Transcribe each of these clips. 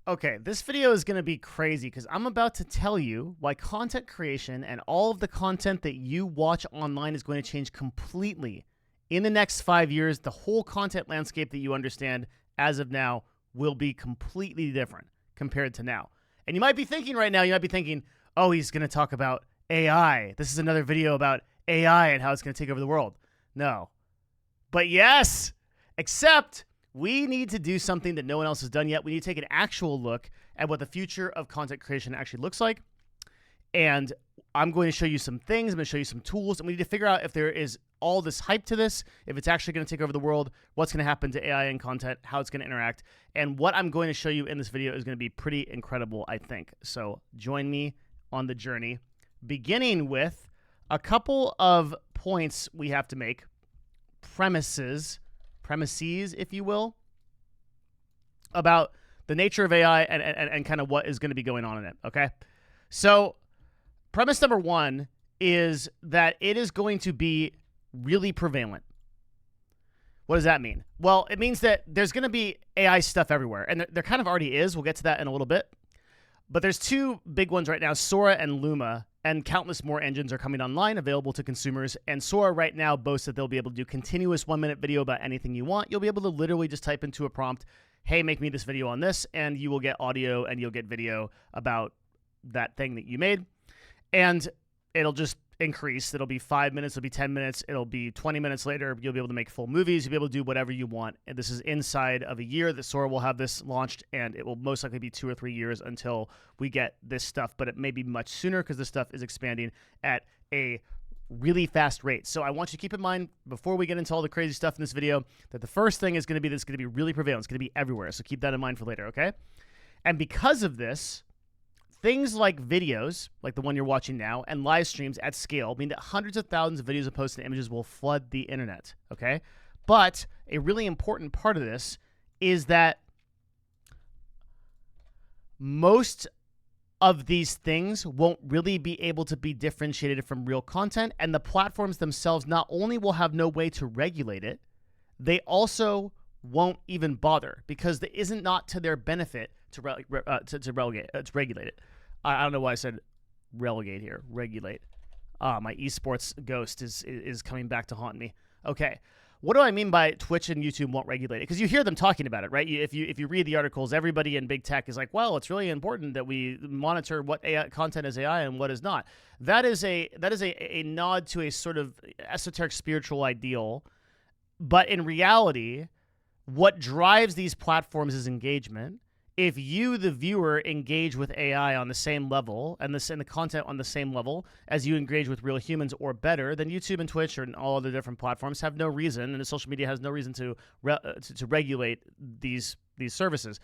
Okay, this video is going to be crazy because I'm about to tell you why content creation and all of the content that you watch online is going to change completely. In the next 5 years, the whole content landscape that you understand as of now will be completely different compared to now. And you might be thinking right now, oh, he's going to talk about AI. This is another video about AI and how it's going to take over the world. No. But yes, except we need to do something that no one else has done yet. We need to take an actual look at what the future of content creation actually looks like. And I'm going to show you some things. I'm going to show you some tools. And we need to figure out if there is all this hype to this, if it's actually going to take over the world, what's going to happen to AI and content, how it's going to interact. And what I'm going to show you in this video is going to be pretty incredible, I think. So join me on the journey, beginning with a couple of points we have to make, premises, if you will, about the nature of AI and kind of what is going to be going on in it, okay? So premise number one is that it is going to be really prevalent. What does that mean? Well, it means that there's going to be AI stuff everywhere, and there kind of already is. We'll get to that in a little bit. But there's two big ones right now, Sora and Luma, and countless more engines are coming online, available to consumers. And Sora right now boasts that they'll be able to do continuous 1-minute video about anything you want. You'll be able to literally just type into a prompt, hey, make me this video on this, and you will get audio and you'll get video about that thing that you made. And it'll just increase. It'll be 5 minutes, it'll be 10 minutes, it'll be 20 minutes later. You'll be able to make full movies. You'll be able to do whatever you want. And this is inside of a year that Sora will have this launched, and it will most likely be 2 or 3 years until we get this stuff, but it may be much sooner because this stuff is expanding at a really fast rate. So I want you to keep in mind, before we get into all the crazy stuff in this video, that the first thing is going to be that's going to be really prevalent. It's going to be everywhere. So keep that in mind for later, okay? And because of this, things like videos, like the one you're watching now, and live streams at scale mean that hundreds of thousands of videos and posts and images will flood the internet, okay? But a really important part of this is that most of these things won't really be able to be differentiated from real content, and the platforms themselves not only will have no way to regulate it, they also won't even bother because it isn't not to their benefit to regulate it. I don't know why I said relegate here. Regulate. My esports ghost is coming back to haunt me. Okay. What do I mean by Twitch and YouTube won't regulate it? Because you hear them talking about it, right? If you read the articles, everybody in big tech is like, well, it's really important that we monitor what AI content is AI and what is not. That is a nod to a sort of esoteric spiritual ideal. But in reality, what drives these platforms is engagement. If you, the viewer, engage with AI on the same level and the content on the same level as you engage with real humans or better, then YouTube and Twitch and all other different platforms have no reason, and the social media has no reason to regulate these services.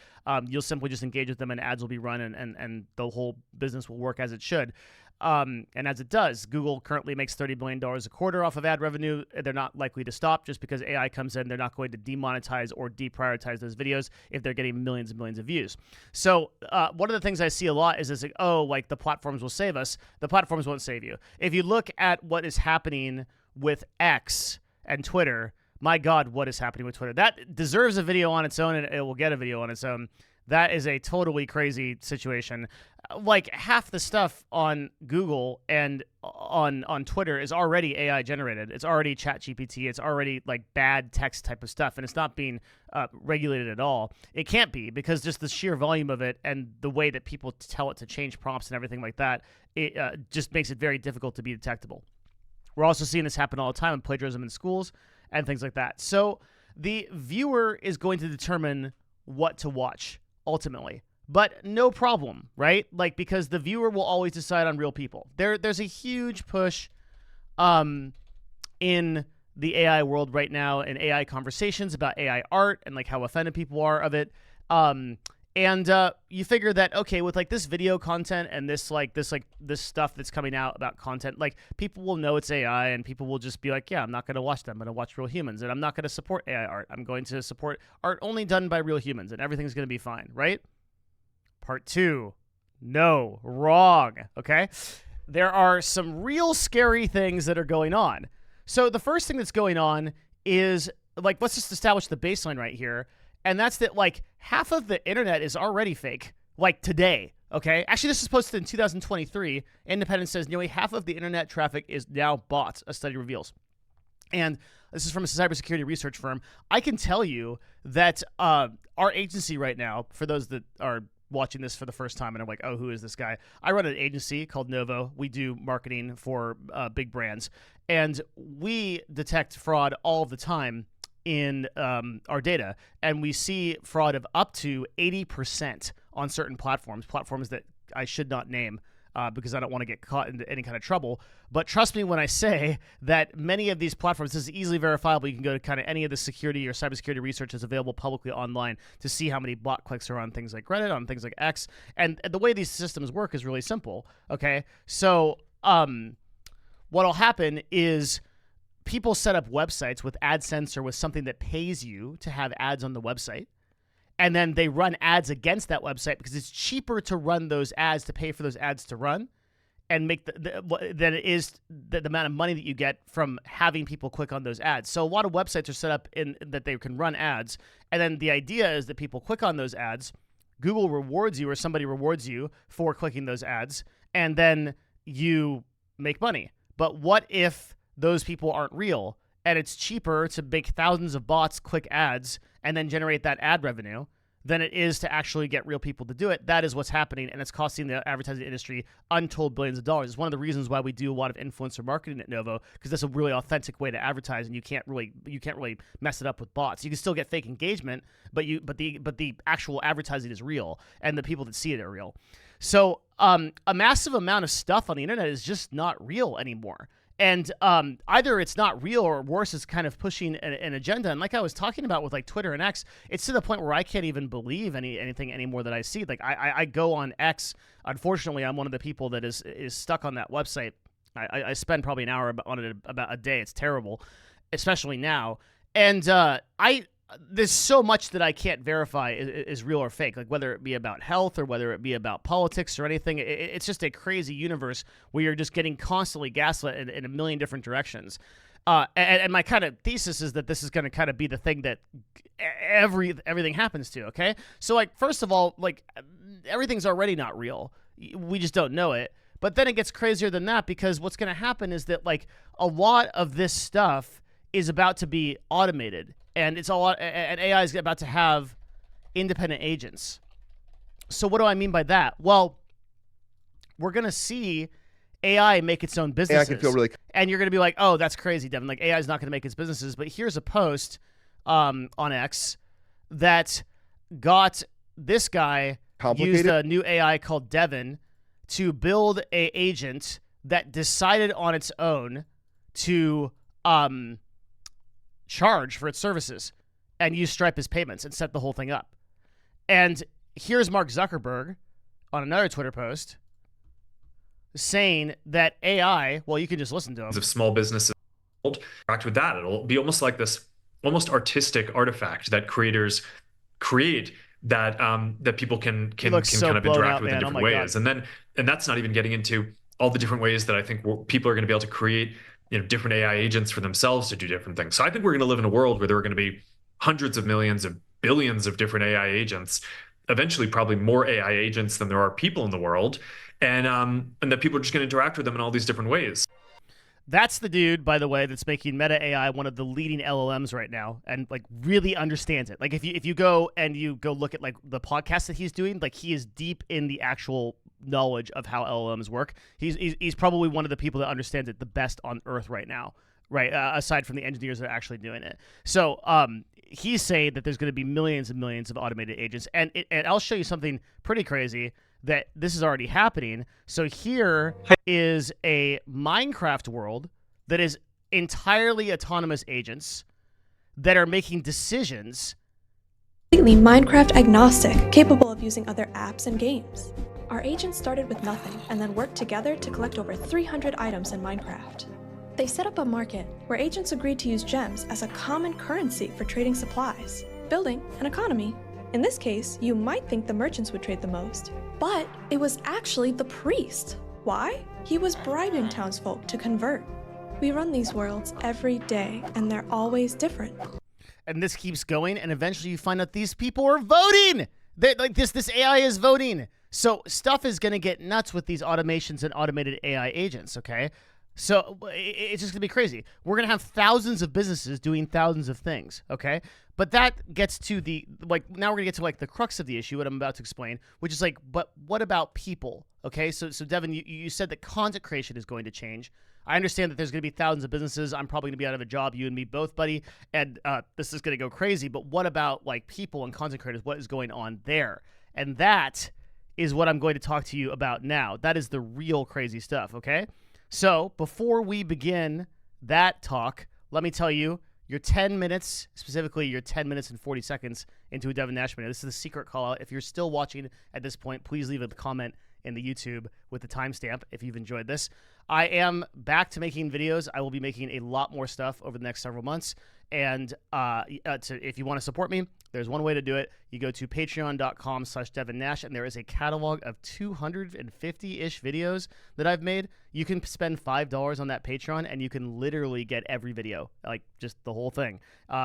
You'll simply just engage with them, and ads will be run, and the whole business will work as it should. And as it does, Google currently makes $30 billion a quarter off of ad revenue. They're not likely to stop just because AI comes in. They're not going to demonetize or deprioritize those videos if they're getting millions and millions of views. So one of the things I see a lot is like, oh, like the platforms will save us. The platforms won't save you. If you look at what is happening with X and Twitter, my God, what is happening with Twitter? That deserves a video on its own, and it will get a video on its own. That is a totally crazy situation. Like half the stuff on Google and on Twitter is already AI generated. It's already ChatGPT. It's already like bad text type of stuff, and it's not being regulated at all. It can't be because just the sheer volume of it and the way that people tell it to change prompts and everything like that, it just makes it very difficult to be detectable. We're also seeing this happen all the time in plagiarism in schools and things like that. So the viewer is going to determine what to watch ultimately, but no problem, right? Like, because the viewer will always decide on real people. There's a huge push in the AI world right now, and AI conversations about AI art and like how offended people are of it. And you figure that, okay, with like this video content and this stuff that's coming out about content, like people will know it's AI, and people will just be like, yeah, I'm not going to watch them. I'm going to watch real humans, and I'm not going to support AI art. I'm going to support art only done by real humans, and everything's going to be fine, right? Part 2, no, wrong, okay? There are some real scary things that are going on. So the first thing that's going on is, like, let's just establish the baseline right here. And that's that, like, half of the internet is already fake, like today. Okay, actually, this is posted in 2023. Independent says nearly half of the internet traffic is now bots, a study reveals. And this is from a cybersecurity research firm. I can tell you that our agency right now, for those that are watching this for the first time and I'm like, oh, who is this guy? I run an agency called Novo. We do marketing for big brands, and we detect fraud all the time in our data, and we see fraud of up to 80% on certain platforms that I should not name because I don't want to get caught into any kind of trouble. But trust me when I say that many of these platforms, this is easily verifiable. You can go to kind of any of the security or cybersecurity research that's available publicly online to see how many bot clicks are on things like Reddit, on things like X. And the way these systems work is really simple, okay? So what'll happen is people set up websites with AdSense or with something that pays you to have ads on the website. And then they run ads against that website because it's cheaper to run those ads, to pay for those ads to run, and make than it is the amount of money that you get from having people click on those ads. So a lot of websites are set up in that they can run ads, and then the idea is that people click on those ads, Google rewards you or somebody rewards you for clicking those ads, and then you make money. But what if those people aren't real, and it's cheaper to make thousands of bots click ads and then generate that ad revenue than it is to actually get real people to do it? That is what's happening, and it's costing the advertising industry untold billions of dollars. It's one of the reasons why we do a lot of influencer marketing at Novo, because that's a really authentic way to advertise, and you can't really mess it up with bots. You can still get fake engagement, but the actual advertising is real, and the people that see it are real. So a massive amount of stuff on the internet is just not real anymore. And either it's not real, or worse, it's kind of pushing an agenda. And like I was talking about with like Twitter and X, it's to the point where I can't even believe anything anymore that I see. Like I go on X. Unfortunately, I'm one of the people that is stuck on that website. I spend probably an hour on it about a day. It's terrible, especially now. And there's so much that I can't verify is real or fake, like whether it be about health or whether it be about politics or anything. It's just a crazy universe where you're just getting constantly gaslit in a million different directions. And my kind of thesis is that this is going to kind of be the thing that everything happens to, okay? So, like, first of all, like, everything's already not real. We just don't know it. But then it gets crazier than that, because what's going to happen is that, like, a lot of this stuff is about to be automated. And it's and AI is about to have independent agents. So what do I mean by that? Well, we're going to see AI make its own businesses. AI can feel really... And you're going to be like, oh, that's crazy, Devin. Like, AI is not going to make its businesses. But here's a post on X that got this guy used a new AI called Devin to build an agent that decided on its own to charge for its services and use Stripe as payments and set the whole thing up. And here's Mark Zuckerberg on another Twitter post saying that AI, well, you can just listen to him. Of small businesses interact with that, it'll be almost like this almost artistic artifact that creators create that that people can kind of interact with in different ways. And that's not even getting into all the different ways that I think people are going to be able to create, different AI agents for themselves to do different things. So I think we're going to live in a world where there are going to be hundreds of millions of billions of different AI agents, eventually probably more AI agents than there are people in the world, and that people are just going to interact with them in all these different ways. That's the dude, by the way, that's making Meta AI one of the leading LLMs right now, and like really understands it. Like if you go look at like the podcast that he's doing, like he is deep in the actual knowledge of how LLMs work. He's probably one of the people that understands it the best on earth right now, right? Aside from the engineers that are actually doing it. So he's saying that there's going to be millions and millions of automated agents, and I'll show you something pretty crazy that this is already happening. So here is a Minecraft world that is entirely autonomous agents that are making decisions. Completely Minecraft agnostic, capable of using other apps and games. Our agents started with nothing and then worked together to collect over 300 items in Minecraft. They set up a market where agents agreed to use gems as a common currency for trading supplies, building an economy. In this case, you might think the merchants would trade the most, but it was actually the priest. Why? He was bribing townsfolk to convert. We run these worlds every day, and they're always different. and this keeps going, and eventually you find out these people are voting. Like this AI is voting. So stuff is going to get nuts with these automations and automated AI agents, okay? So it's just going to be crazy. We're going to have thousands of businesses doing thousands of things, okay? But that gets to the, like, now we're going to get to, like, the crux of the issue, what I'm about to explain, which is, like, but what about people, okay? So Devin, you said that content creation is going to change. I understand that there's going to be thousands of businesses. I'm probably going to be out of a job, you and me both, buddy, and this is going to go crazy. But what about, like, people and content creators? What is going on there? And that is what I'm going to talk to you about now. That is the real crazy stuff, okay? So before we begin that talk, let me tell you, your 10 minutes, specifically your 10 minutes and 40 seconds into a Devin Nash video. This is the secret call out. If you're still watching at this point, please leave a comment in the YouTube with the timestamp if you've enjoyed this. I am back to making videos. I will be making a lot more stuff over the next several months. And if you want to support me, there's one way to do it. You go to patreon.com/DevinNash, and there is a catalog of 250-ish videos that I've made. You can spend $5 on that Patreon, and you can literally get every video, like just the whole thing.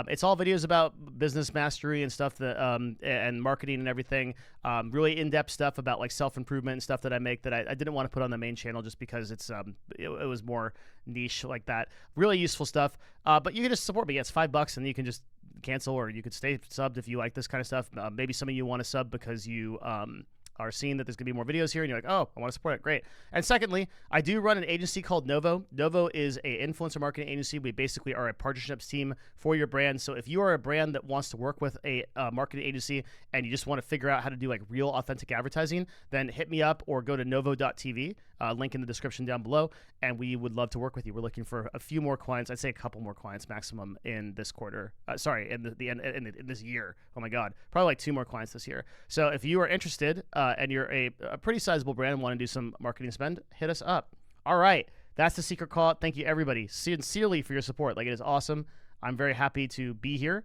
It's all videos about business mastery and stuff that and marketing and everything. Really in-depth stuff about like self-improvement and stuff that I make that I didn't want to put on the main channel just because it was more niche like that. Really useful stuff. But you can just support me. It's $5, and you can just cancel, or you could stay subbed if you like this kind of stuff. Maybe some of you want to sub because you are seeing that there's going to be more videos here, and you're like, oh, I want to support it. Great. And secondly, I do run an agency called Novo. Novo is a influencer marketing agency. We basically are a partnerships team for your brand. So if you are a brand that wants to work with a marketing agency and you just want to figure out how to do like real authentic advertising, then hit me up or go to novo.tv, link in the description down below, and we would love to work with you. We're looking for a few more clients. I'd say a couple more clients maximum in this quarter. In this year. Oh my God, probably like 2 more clients this year. So if you are interested and you're a pretty sizable brand and want to do some marketing spend, hit us up. All right, that's the secret call. Thank you everybody sincerely for your support. Like, it is awesome. I'm very happy to be here.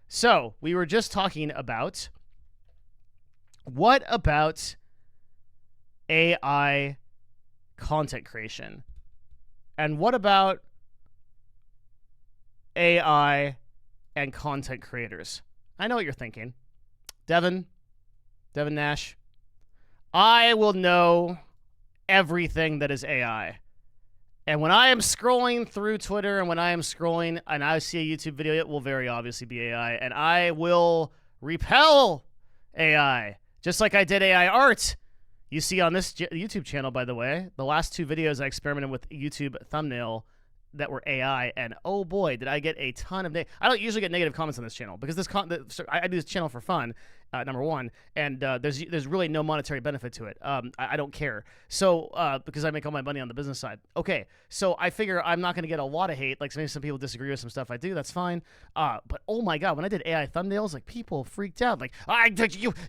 So we were just talking about, what about AI content creation? And what about AI and content creators? I know what you're thinking. Devin Nash, I will know everything that is AI. And when I am scrolling through Twitter and when I am scrolling and I see a YouTube video, it will very obviously be AI. And I will repel AI, just like I did AI art. You see on this YouTube channel, by the way, the last 2 videos I experimented with YouTube thumbnail that were AI, and oh boy, did I get a ton of I don't usually get negative comments on this channel because I do this channel for fun, number one, and there's really no monetary benefit to it. I don't care. So because I make all my money on the business side. Okay, so I figure I'm not going to get a lot of hate. Like maybe some people disagree with some stuff I do. That's fine. But oh my God, when I did AI thumbnails, like people freaked out. Like,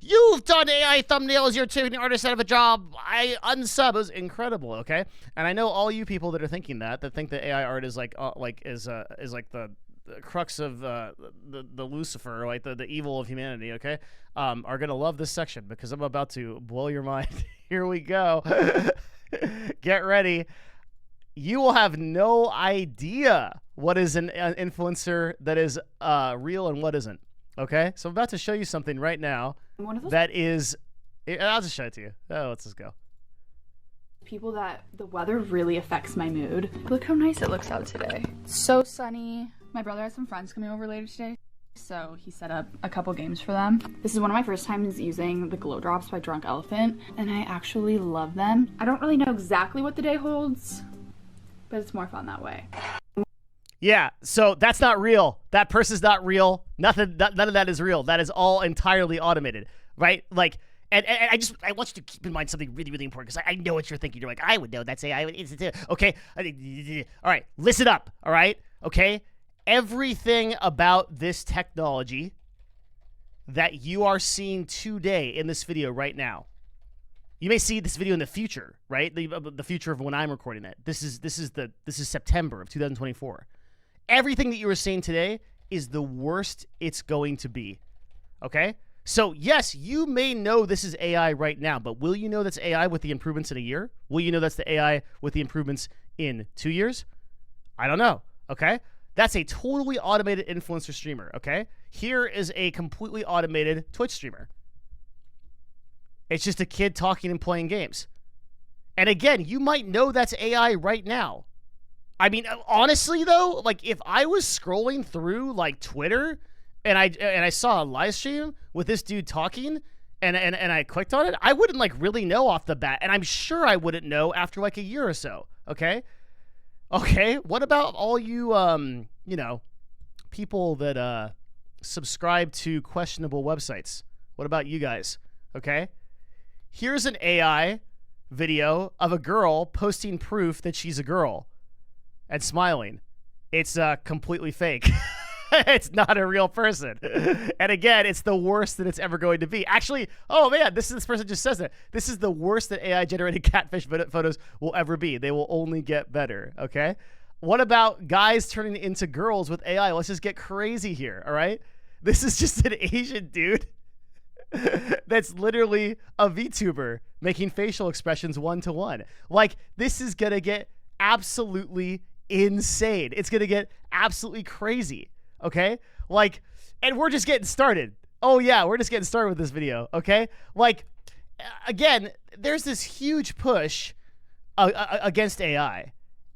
you've done AI thumbnails. You're taking artists out of a job. I unsub. It was incredible. Okay, and I know all you people that are thinking that think that AI art is like the crux of the Lucifer, like the evil of humanity, okay, are gonna love this section because I'm about to blow your mind. Here we go. Get ready. You will have no idea what is an influencer that is real and what isn't. Okay, so I'm about to show you something right now that is. I'll just show it to you. Oh, let's just go. People that the weather really affects my mood. Look how nice it looks out today. So sunny. My brother has some friends coming over later today, so he set up a couple games for them. This is one of my first times using the glow drops by Drunk Elephant, and I actually love them. I don't really know exactly what the day holds, but it's more fun that way. Yeah, so that's not real. That person's not real. None of that is real. That is all entirely automated, right? Like, and I want you to keep in mind something really, really important, because I know what you're thinking. You're like, I would know that's AI. Okay, all right, listen up, all right? Okay, everything about this technology that you are seeing today in this video right now, you may see this video in the future, right? The future of when I'm recording it. This is September of 2024. Everything that you are seeing today is the worst it's going to be. Okay? So yes, you may know this is AI right now, but will you know that's AI with the improvements in a year? Will you know that's the AI with the improvements in 2 years? I don't know. Okay? That's a totally automated influencer streamer, okay? Here is a completely automated Twitch streamer. It's just a kid talking and playing games. And again, you might know that's AI right now. I mean, honestly though, like if I was scrolling through like Twitter and I saw a live stream with this dude talking and I clicked on it, I wouldn't like really know off the bat. And I'm sure I wouldn't know after like a year or so, okay? Okay, what about all you, you know, people that subscribe to questionable websites? What about you guys, okay? Here's an AI video of a girl posting proof that she's a girl and smiling. It's completely fake. It's not a real person. And again, it's the worst that it's ever going to be. Actually, oh man, this person just says it. This is the worst that AI-generated catfish photos will ever be. They will only get better, okay? What about guys turning into girls with AI? Let's just get crazy here, all right? This is just an Asian dude that's literally a VTuber making facial expressions one-to-one. Like, this is going to get absolutely insane. It's going to get absolutely crazy. Okay, like, and we're just getting started. Oh yeah, we're just getting started with this video. Okay, like, again, there's this huge push against AI,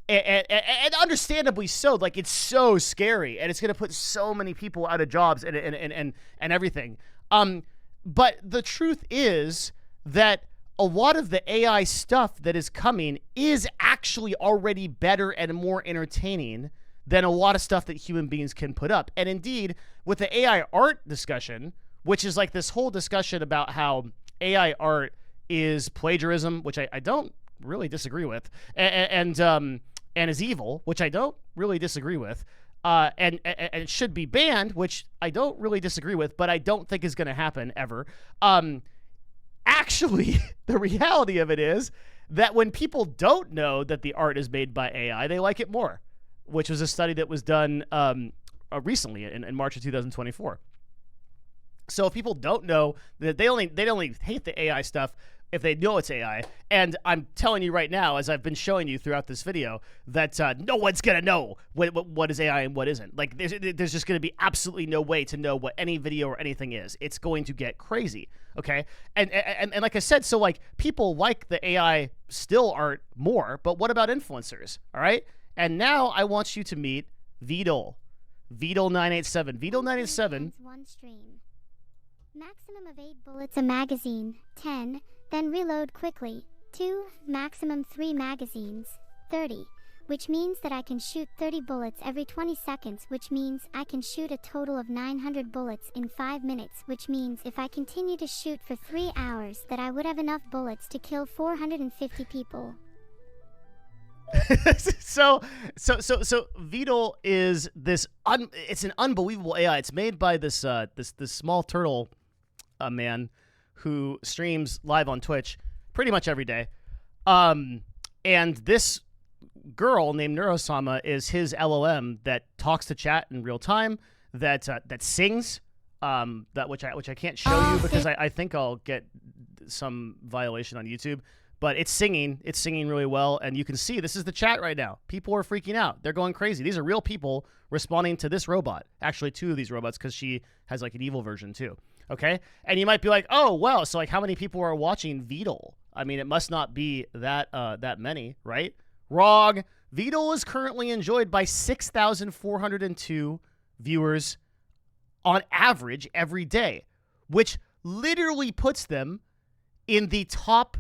and understandably so. Like, it's so scary, and it's gonna put so many people out of jobs and everything. But the truth is that a lot of the AI stuff that is coming is actually already better and more entertaining than a lot of stuff that human beings can put up. And indeed, with the AI art discussion, which is like this whole discussion about how AI art is plagiarism, which I don't really disagree with, and is evil, which I don't really disagree with, and should be banned, which I don't really disagree with, but I don't think is going to happen ever. Actually, the reality of it is that when people don't know that the art is made by AI, they like it more, which was a study that was done recently in March of 2024. So if people don't know that they only hate the AI stuff if they know it's AI. And I'm telling you right now, as I've been showing you throughout this video, that no one's going to know what is AI and what isn't. Like, there's just going to be absolutely no way to know what any video or anything is. It's going to get crazy, okay? And like I said, so, like, people like the AI still art more, but what about influencers, all right? And now I want you to meet Vedal. Vedal987. Vedal987. One stream. Maximum of 8 bullets a magazine. 10. Then reload quickly. 2. Maximum 3 magazines. 30. Which means that I can shoot 30 bullets every 20 seconds, which means I can shoot a total of 900 bullets in 5 minutes, which means if I continue to shoot for 3 hours that I would have enough bullets to kill 450 people. So Vedal is this it's an unbelievable AI. It's made by this small turtle man who streams live on Twitch pretty much every day. And this girl named Neurosama is his LLM that talks to chat in real time, that sings, which I can't show you because I think I'll get some violation on YouTube. But it's singing really well, and you can see this is the chat right now. People are freaking out. They're going crazy. These are real people responding to this robot. Actually, 2 of these robots, because she has like an evil version too. Okay? And you might be like, oh, well, so like how many people are watching Vedal? I mean, it must not be that many, right? Wrong. Vedal is currently enjoyed by 6,402 viewers on average every day, which literally puts them in the top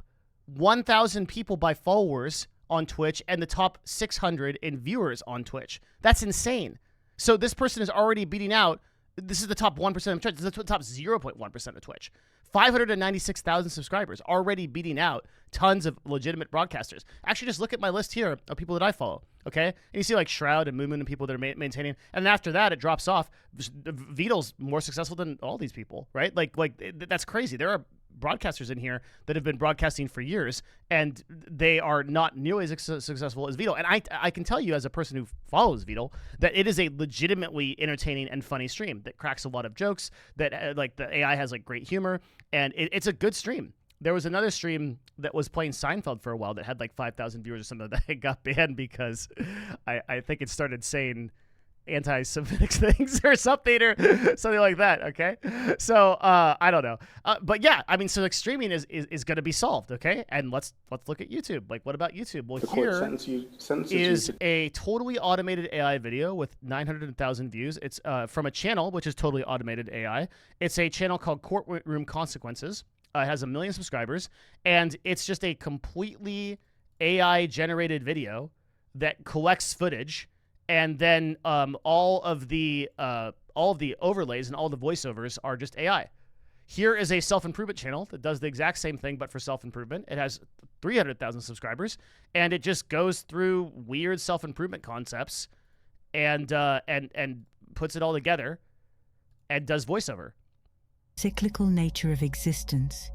1,000 people by followers on Twitch and the top 600 in viewers on Twitch. That's insane. So this person is already beating out, this is the top 1% of Twitch, this is the top 0.1% of Twitch. 596,000 subscribers, already beating out tons of legitimate broadcasters. Actually, just look at my list here of people that I follow, okay? And you see like Shroud and Moomin and people that are maintaining. And after that, it drops off. Vedal's more successful than all these people, right? Like that's crazy. There are broadcasters in here that have been broadcasting for years, and they are not nearly as successful as Vedal. And I can tell you as a person who follows Vedal that it is a legitimately entertaining and funny stream that cracks a lot of jokes, that like the AI has like great humor, and it's a good stream. There was another stream that was playing Seinfeld for a while that had like 5,000 viewers or something that got banned because I think it started saying anti-Semitic things or something like that. Okay, so I don't know, but yeah, I mean, so like streaming is going to be solved. Okay, and let's look at YouTube. Like, what about YouTube? Well, here is a totally automated AI video with 900,000 views. It's from a channel which is totally automated AI. It's a channel called Courtroom Consequences. It has 1 million subscribers, and it's just a completely AI generated video that collects footage. And then all of the overlays and all the voiceovers are just AI. Here is a self-improvement channel that does the exact same thing, but for self-improvement. It has 300,000 subscribers, and it just goes through weird self-improvement concepts and puts it all together and does voiceover. Cyclical nature of existence,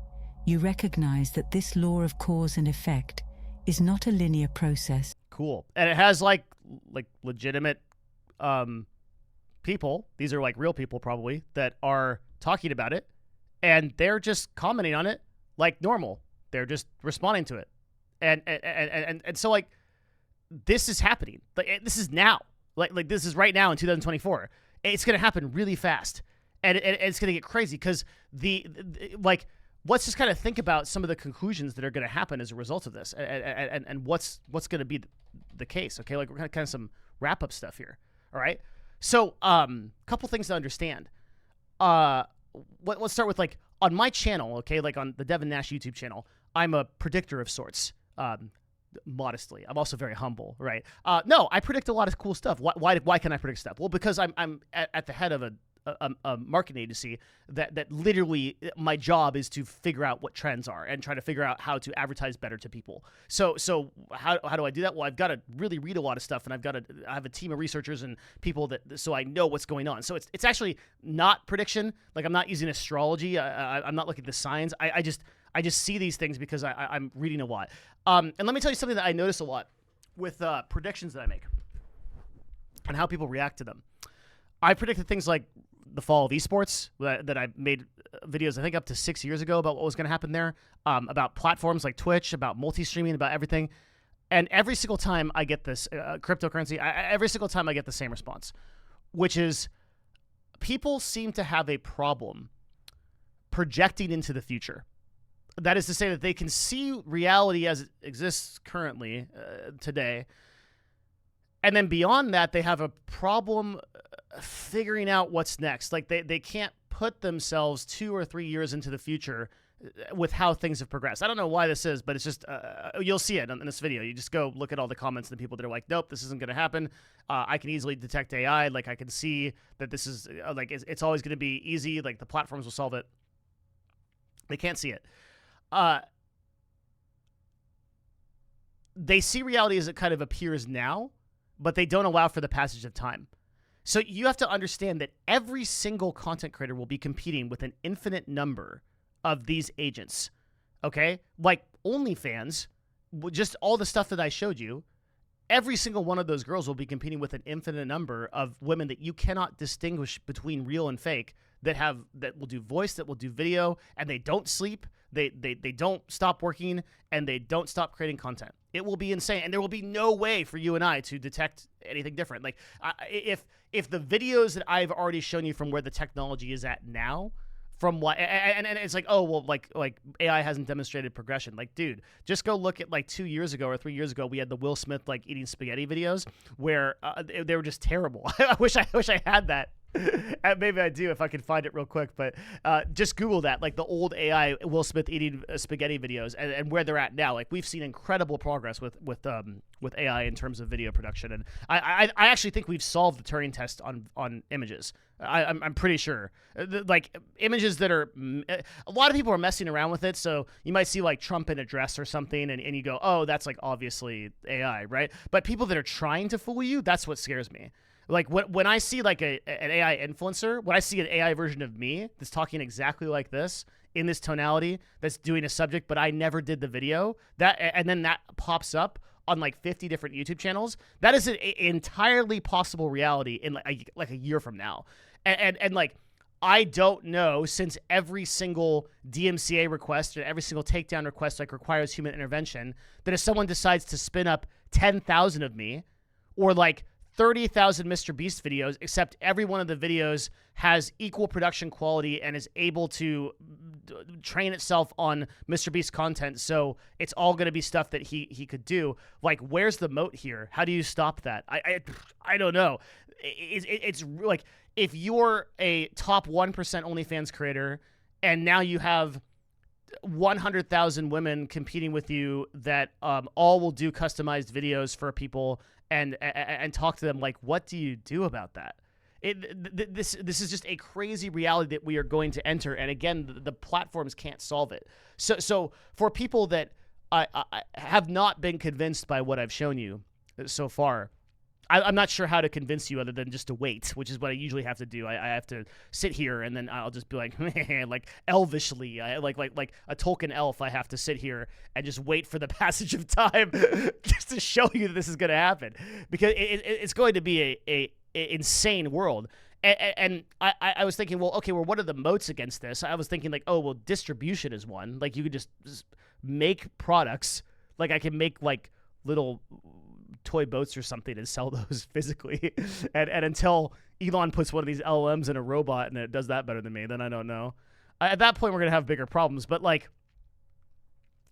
you recognize that this law of cause and effect is not a linear process. Cool. And it has like legitimate people. These are like real people probably that are talking about it, and they're just commenting on it like normal. They're just responding to it. And so like this is happening. Like this is now. Like this is right now in 2024. It's going to happen really fast. And it's going to get crazy because let's just kind of think about some of the conclusions that are going to happen as a result of this, and what's going to be the case. Okay, like we're kind of some wrap up stuff here. All right, so couple things to understand. Let's start with like on my channel. Okay, like on the Devin Nash YouTube channel, I'm a predictor of sorts. Modestly, I'm also very humble, right? No, I predict a lot of cool stuff. Why can I predict stuff? Well, because I'm at the head of a marketing agency that literally my job is to figure out what trends are and try to figure out how to advertise better to people. So how do I do that? Well, I've got to really read a lot of stuff, and I have a team of researchers and people so I know what's going on. So it's actually not prediction. Like I'm not using astrology. I'm not looking at the signs. I just see these things because I'm reading a lot. And let me tell you something that I notice a lot with predictions that I make and how people react to them. I predicted things like the fall of esports that I made videos, I think up to 6 years ago about what was going to happen there, about platforms like Twitch, about multi-streaming, about everything. And every single time I get this cryptocurrency, every single time I get the same response, which is people seem to have a problem projecting into the future. That is to say that they can see reality as it exists currently today. And then beyond that, they have a problem figuring out what's next. Like they can't put themselves 2 or 3 years into the future with how things have progressed. I don't know why this is, but it's just, you'll see it in this video. You just go look at all the comments and the people that are like, nope, this isn't going to happen. I can easily detect AI. Like I can see that this is like, it's always going to be easy. Like the platforms will solve it. They can't see it. They see reality as it kind of appears now, but they don't allow for the passage of time. So you have to understand that every single content creator will be competing with an infinite number of these agents, okay? Like OnlyFans, just all the stuff that I showed you, every single one of those girls will be competing with an infinite number of women that you cannot distinguish between real and fake that will do voice, that will do video, and they don't sleep, they don't stop working, and they don't stop creating content. It will be insane, and there will be no way for you and I to detect anything different. Like if the videos that I've already shown you from where the technology is at now, from what and it's like, oh well, like AI hasn't demonstrated progression. Like, dude, just go look at like 2 years ago or 3 years ago, we had the Will Smith like eating spaghetti videos where they were just terrible. I wish I had that. Maybe I do if I can find it real quick, but just Google that, like the old AI Will Smith eating spaghetti videos and where they're at now. Like we've seen incredible progress with AI in terms of video production, and I actually think we've solved the Turing test on images. I'm pretty sure, like images that are a lot of people are messing around with it. So you might see like Trump in a dress or something, and you go, oh, that's like obviously AI, right? But people that are trying to fool you, that's what scares me. Like when I see like an AI influencer, when I see an AI version of me that's talking exactly like this in this tonality, that's doing a subject, but I never did the video, and then that pops up on like 50 different YouTube channels, that is an entirely possible reality in like a year from now. And like, I don't know, since every single DMCA request and every single takedown request like requires human intervention, that if someone decides to spin up 10,000 of me or like 30,000 Mr. Beast videos, except every one of the videos has equal production quality and is able to train itself on Mr. Beast content. So it's all going to be stuff that he could do. Like, where's the moat here? How do you stop that? I don't know. It's like, if you're a top 1% OnlyFans creator and now you have 100,000 women competing with you that all will do customized videos for people and talk to them, like, what do you do about that? This is just a crazy reality that we are going to enter, and again, the platforms can't solve it. So for people that I have not been convinced by what I've shown you so far, I'm not sure how to convince you other than just to wait, which is what I usually have to do. I have to sit here and then I'll just be like, like elvishly, like a Tolkien elf. I have to sit here and just wait for the passage of time just to show you that this is going to happen, because it's going to be a insane world. And I was thinking, well, okay, well, what are the moats against this? I was thinking like, oh, well, distribution is one. Like, you could just make products. Like, I can make like little toy boats or something and sell those physically. and until Elon puts one of these LLMs in a robot and it does that better than me, then I don't know. At that point, we're going to have bigger problems. But like,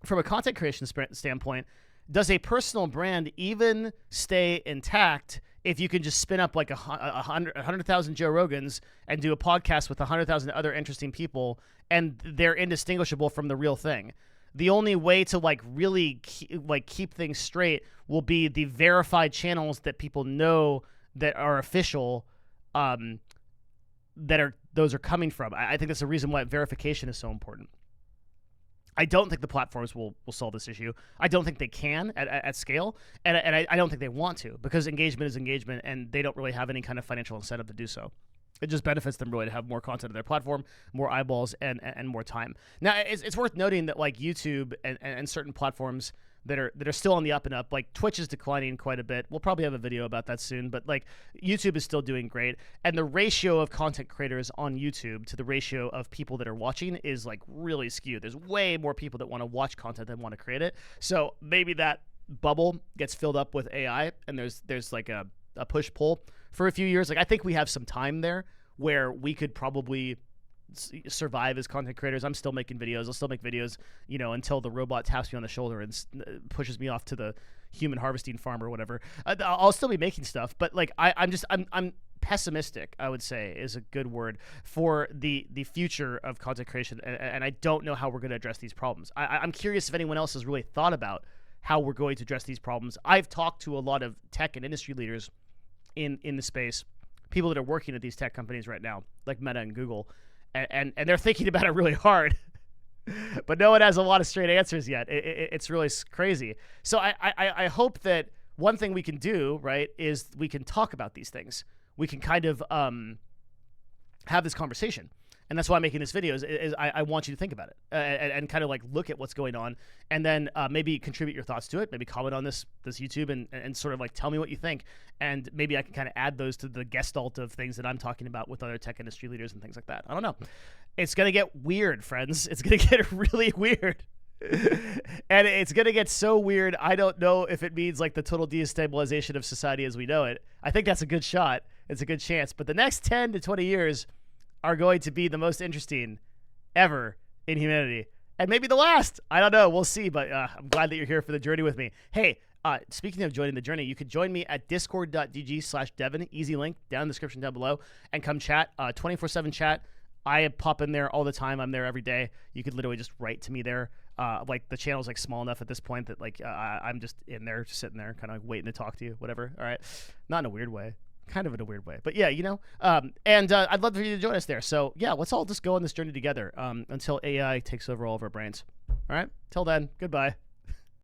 from a content creation standpoint, does a personal brand even stay intact if you can just spin up like 100,000 Joe Rogans and do a podcast with 100,000 other interesting people and they're indistinguishable from the real thing? The only way to like really keep things straight will be the verified channels that people know that are official, those are coming from. I think that's the reason why verification is so important. I don't think the platforms will solve this issue. I don't think they can at scale, and I don't think they want to, because engagement is engagement, and they don't really have any kind of financial incentive to do so. It just benefits them really to have more content on their platform, more eyeballs, and more time. Now, it's worth noting that like YouTube and certain platforms that are still on the up and up, like Twitch is declining quite a bit. We'll probably have a video about that soon, but like YouTube is still doing great. And the ratio of content creators on YouTube to the ratio of people that are watching is like really skewed. There's way more people that want to watch content than want to create it. So maybe that bubble gets filled up with AI, and there's like a push-pull for a few years. Like, I think we have some time there where we could probably survive as content creators. I'm still making videos. I'll still make videos, until the robot taps me on the shoulder and pushes me off to the human harvesting farm or whatever. I'll still be making stuff, but like, I'm pessimistic, I would say, is a good word, for the future of content creation, and I don't know how we're going to address these problems. I'm curious if anyone else has really thought about how we're going to address these problems. I've talked to a lot of tech and industry leaders in the space, people that are working at these tech companies right now, like Meta and Google, and they're thinking about it really hard. But no one has a lot of straight answers yet. It's really crazy. So I hope that one thing we can do, right, is we can talk about these things. We can kind of have this conversation. And that's why I'm making this video, is I want you to think about it and kind of like look at what's going on, and then maybe contribute your thoughts to it. Maybe comment on this YouTube and sort of like tell me what you think. And maybe I can kind of add those to the gestalt of things that I'm talking about with other tech industry leaders and things like that. I don't know. It's going to get weird, friends. It's going to get really weird. And it's going to get so weird, I don't know if it means like the total destabilization of society as we know it. I think that's a good shot. It's a good chance. But the next 10 to 20 years are going to be the most interesting ever in humanity. And maybe the last. I don't know. We'll see. But I'm glad that you're here for the journey with me. Hey, speaking of joining the journey, you could join me at discord.gg/Devin. Easy link down in the description down below. And come chat. 24/7 chat. I pop in there all the time. I'm there every day. You could literally just write to me there. Like, the channel's like small enough at this point that like I'm just in there, just sitting there, kind of waiting to talk to you, whatever. All right. Not in a weird way. Kind of in a weird way. But yeah, and I'd love for you to join us there. So yeah, let's all just go on this journey together until AI takes over all of our brains. All right. Till then, goodbye.